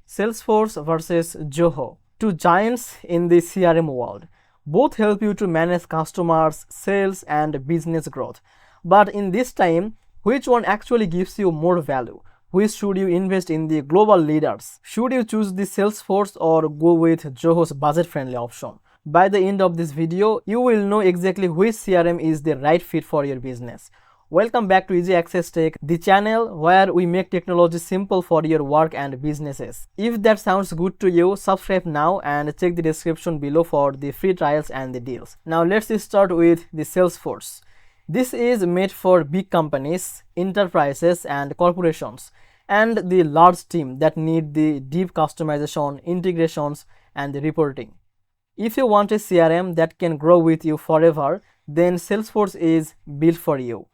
Salesforce versus Zoho, two giants in the CRM world. Both help you to manage customers, sales, and business growth. But in this time, which one actually gives you more value? Which should you invest in the global leaders? Should you choose the Salesforce or go with Zoho's budget-friendly option? By the end of this video, you will know exactly which CRM is the right fit for your business. Welcome back to Easy Access Tech, the channel where we make technology simple for your work and businesses. If that sounds good to you, subscribe now and check the description below for the free trials and the deals. Now let's start with the Salesforce. This is made for big companies, enterprises and corporations, and the large team that need the deep customization, integrations and the reporting. If you want a CRM that can grow with you forever, then Salesforce is built for you.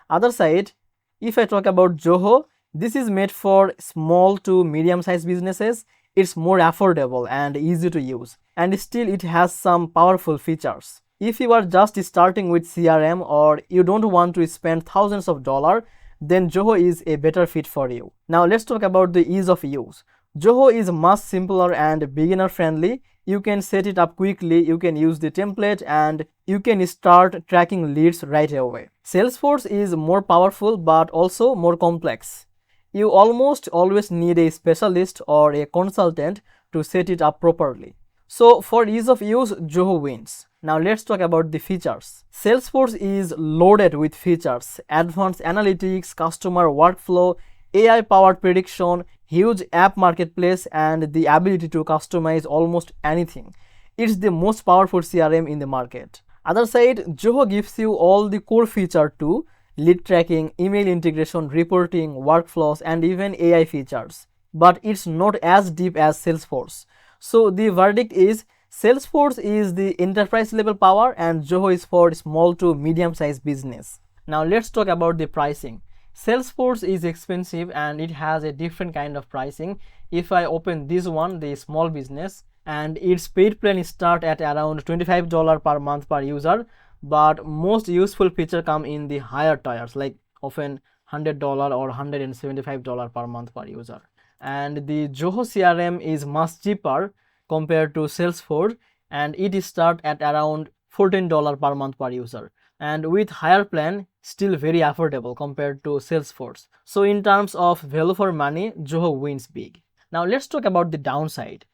Other side, if I talk about Zoho, this is made for small to medium-sized businesses. It's more affordable and easy to use, and still it has some powerful features. If you are just starting with CRM or you don't want to spend thousands of dollars, then Zoho is a better fit for you. Now let's talk about the ease of use. Zoho is much simpler and beginner friendly. You can set it up quickly, you can use the template, and you can start tracking leads right away. Salesforce is more powerful but also more complex. You almost always need a specialist or a consultant to set it up properly. So for ease of use, Zoho wins. Now let's talk about the features. Salesforce is loaded with features: advanced analytics, customer workflow, AI-powered prediction, huge app marketplace, and the ability to customize almost anything. It's the most powerful CRM in the market. Other side, Zoho gives you all the core features too: lead tracking, email integration, reporting, workflows, and even AI features. But it's not as deep as Salesforce. So the verdict is Salesforce is the enterprise level power and Zoho is for small to medium sized business. Now let's talk about the pricing. Salesforce is expensive and it has a different kind of pricing. If I open this one, the small business, and its paid plan start at around $25 per month per user, but most useful features come in the higher tiers, like often $100 or $175 per month per user. And the Zoho CRM is much cheaper compared to Salesforce, and it start at around $14 per month per user, and with higher plan still very affordable compared to Salesforce. So in terms of value for money, Zoho wins big. Now let's talk about the downside.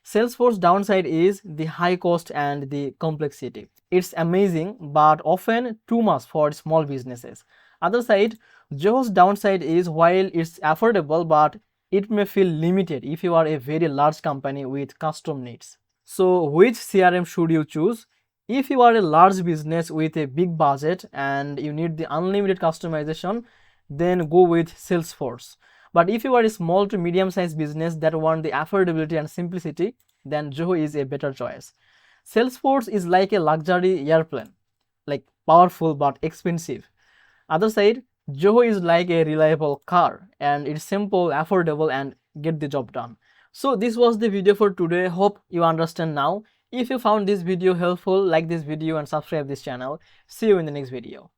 Salesforce downside is the high cost and the complexity. It's amazing but often too much for small businesses. Other side, Zoho's downside is while it's affordable, but it may feel limited if you are a very large company with custom needs. So which CRM should you choose? If you are a large business with a big budget and you need the unlimited customization, then go with Salesforce. But if you are a small to medium sized business that want the affordability and simplicity, then Zoho is a better choice. Salesforce is like a luxury airplane, like powerful but expensive. Other side, Zoho is like a reliable car and it's simple, affordable, and get the job done. So this was the video for today. Hope you understand now. If you found this video helpful, like this video and subscribe this channel. See you in the next video.